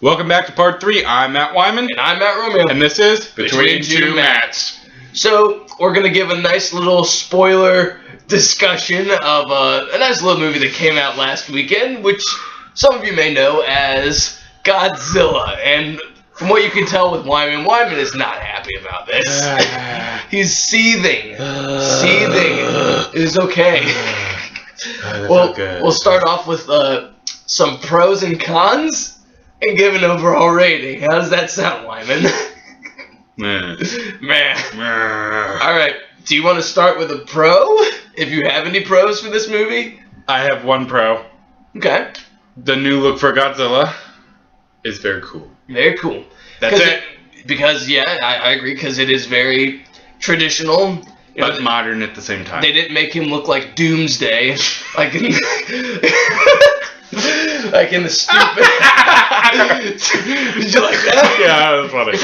Welcome back to part 3. I'm Matt Wyman. And I'm Matt Romeo. And this is Between Two Matts. So, we're going to give a nice little spoiler discussion of a nice little movie that came out last weekend, which some of you may know as Godzilla. And from what you can tell with Wyman, Wyman is not happy about this. He's seething. Seething. It is okay. Well, we'll start off with some pros and cons and give an overall rating. How does that sound, Wyman? Meh. Alright, do you want to start with a pro? If you have any pros for this movie? I have one pro. Okay. The new look for Godzilla is very cool. Very cool. That's it. Because, yeah, I agree, because it is very traditional. But modern at the same time. They didn't make him look like Doomsday. Like in like in the stupid... Did you like that? Yeah, that was funny.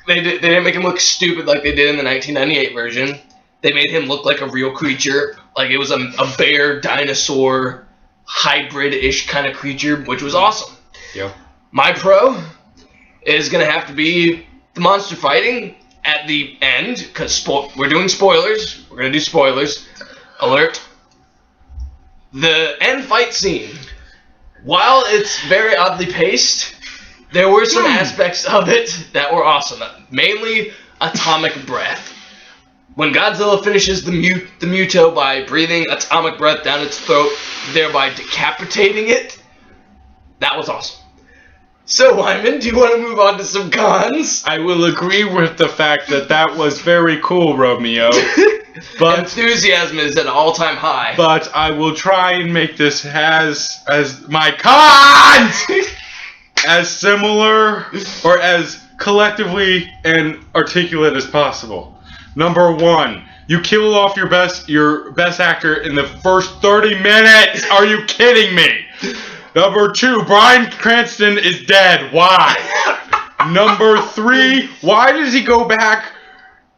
They didn't make him look stupid like they did in the 1998 version. They made him look like a real creature. Like it was a bear dinosaur hybrid-ish kind of creature, which was awesome. Yep. My pro is going to have to be the monster fighting at the end, because we're doing spoilers. We're going to do spoilers. Alert. The end fight scene, while it's very oddly paced, there were some aspects of it that were awesome. Mainly atomic breath. When Godzilla finishes the Muto by breathing atomic breath down its throat, thereby decapitating it, that was awesome. So, Wyman, do you want to move on to some cons? I will agree with the fact that was very cool, Romeo. But enthusiasm is at an all-time high. But I will try and make this as my cons as similar or as collectively and articulate as possible. Number 1, you kill off your best actor in the first 30 minutes. Are you kidding me? Number 2, Bryan Cranston is dead. Why? Number 3, why does he go back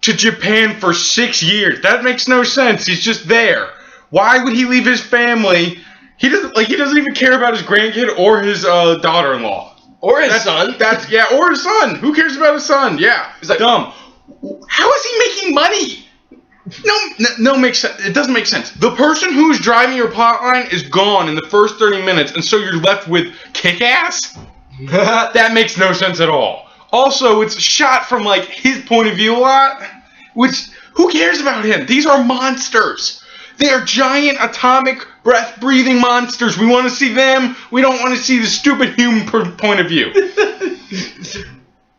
to Japan for 6 years? That makes no sense. He's just there. Why would he leave his family? He doesn't even care about his grandkid or his daughter-in-law. Or his son. Or his son. Who cares about his son? Yeah. He's like, dumb. How is he making money? No, makes sense. It doesn't make sense. The person who's driving your plotline is gone in the first 30 minutes, and so you're left with Kick-Ass? That makes no sense at all. Also, it's shot from, like, his point of view a lot, which, who cares about him? These are monsters. They are giant atomic breath-breathing monsters. We want to see them. We don't want to see the stupid human point of view.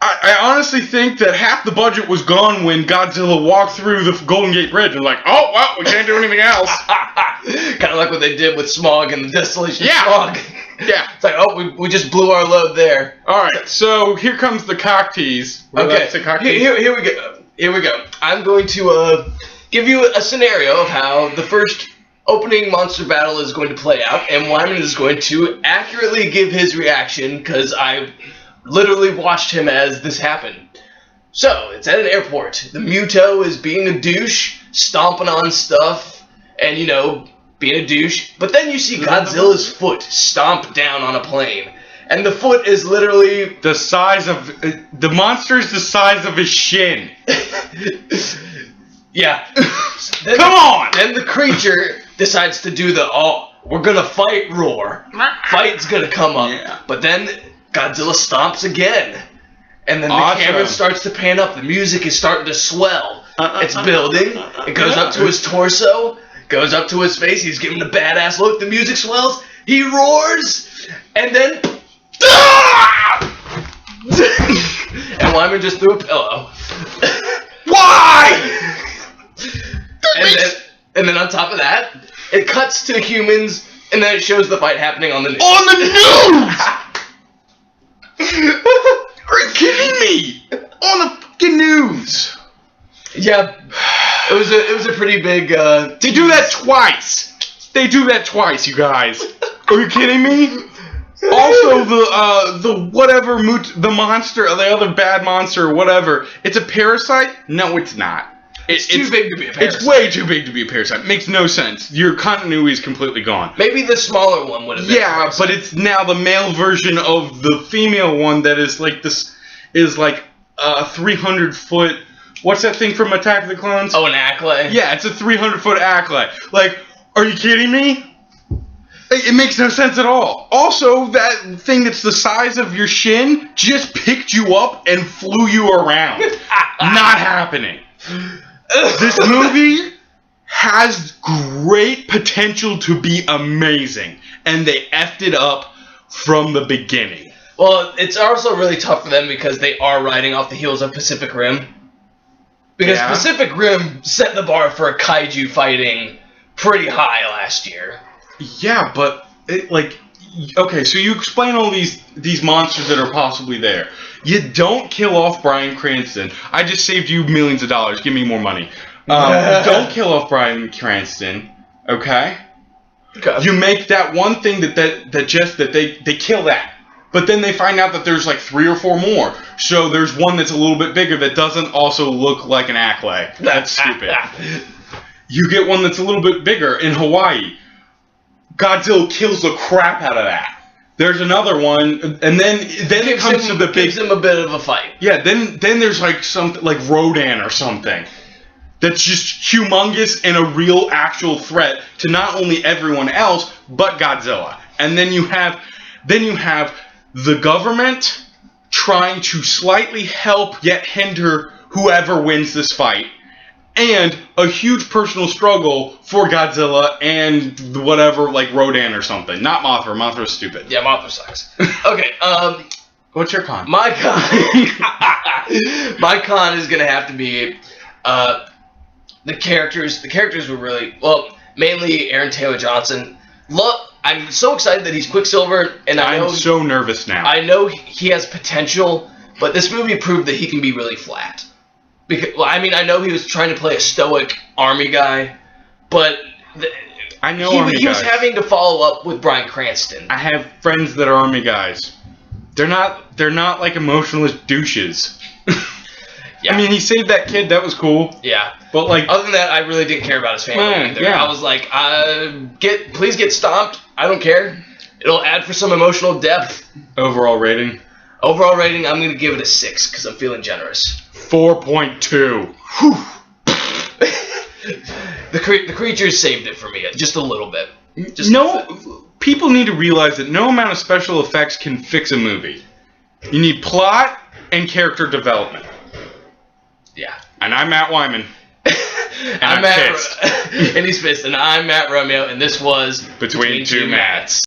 I honestly think that half the budget was gone when Godzilla walked through the Golden Gate Bridge and like, oh, well, we can't do anything else. Kind of like what they did with Smog and the Desolation of Smog. Yeah. It's like, oh, we just blew our load there. All right, so here comes the cock tease. Okay, here we go. Here we go. I'm going to give you a scenario of how the first opening monster battle is going to play out, and Wyman is going to accurately give his reaction, because I literally watched him as this happened. So, it's at an airport. The Muto is being a douche, stomping on stuff, and, being a douche. But then you see Godzilla's foot stomp down on a plane. And the foot is literally the size of... the monster's the size of his shin. Yeah. Come on! Then the creature decides to do the, we're gonna fight roar. Fight's gonna come up. Yeah. But then Godzilla stomps again. And then the camera starts to pan up. The music is starting to swell. It's building. It goes up to his torso. Goes up to his face. He's giving a badass look. The music swells. He roars. And then... and Wyman just threw a pillow. Why? And then on top of that, it cuts to humans, and then it shows the fight happening on the news. On the news! Are you kidding me? On the fucking news. Yeah, it was a pretty big. They do that twice. You guys. Are you kidding me? Also, the monster, the other bad monster, or whatever. It's a parasite? No, it's not. It's too big to be a Parasite. It's way too big to be a Parasite. It makes no sense. Your continuity is completely gone. Maybe the smaller one would have been. Yeah, but it's now the male version of the female one that is like this is like a 300-foot. What's that thing from Attack of the Clones? Oh, an Acklay? Yeah, it's a 300-foot Acklay. Like, are you kidding me? It makes no sense at all. Also, that thing that's the size of your shin just picked you up and flew you around. Not happening. This movie has great potential to be amazing, and they effed it up from the beginning. Well, it's also really tough for them because they are riding off the heels of Pacific Rim. Because Pacific Rim set the bar for a kaiju fighting pretty high last year. Yeah, but okay, so you explain all these monsters that are possibly there. You don't kill off Bryan Cranston. I just saved you millions of dollars. Give me more money. Don't kill off Bryan Cranston. Okay. You make that one thing that they kill that. But then they find out that there's like 3 or 4 more. So there's one that's a little bit bigger that doesn't also look like an Acklay. That's stupid. You get one that's a little bit bigger in Hawaii. Godzilla kills the crap out of that. There's another one, and then it comes to the big. Gives him a bit of a fight. Yeah, then there's like something like Rodan or something that's just humongous and a real actual threat to not only everyone else but Godzilla. And then you have the government trying to slightly help yet hinder whoever wins this fight. And a huge personal struggle for Godzilla and whatever, like Rodan or something. Not Mothra. Mothra's stupid. Yeah, Mothra sucks. Okay, what's your con? My con... my con is going to have to be the characters. The characters were really... Well, mainly Aaron Taylor Johnson. I'm so excited that he's Quicksilver, and I'm so nervous now. I know he has potential, but this movie proved that he can be really flat. Because, well, I mean, I know he was trying to play a stoic army guy, but he was having to follow up with Bryan Cranston. I have friends that are army guys. They're not like emotionless douches. Yeah. I mean, he saved that kid. That was cool. Yeah. But like, other than that, I really didn't care about his family either. Yeah. I was like, please get stomped. I don't care. It'll add for some emotional depth. Overall rating, I'm going to give it a 6 because I'm feeling generous. 4.2. The creatures saved it for me just a little bit. People need to realize that no amount of special effects can fix a movie. You need plot and character development. Yeah. And I'm Matt Wyman. I'm Matt, and he's pissed. And I'm Matt Romeo, and this was Between Two Matts.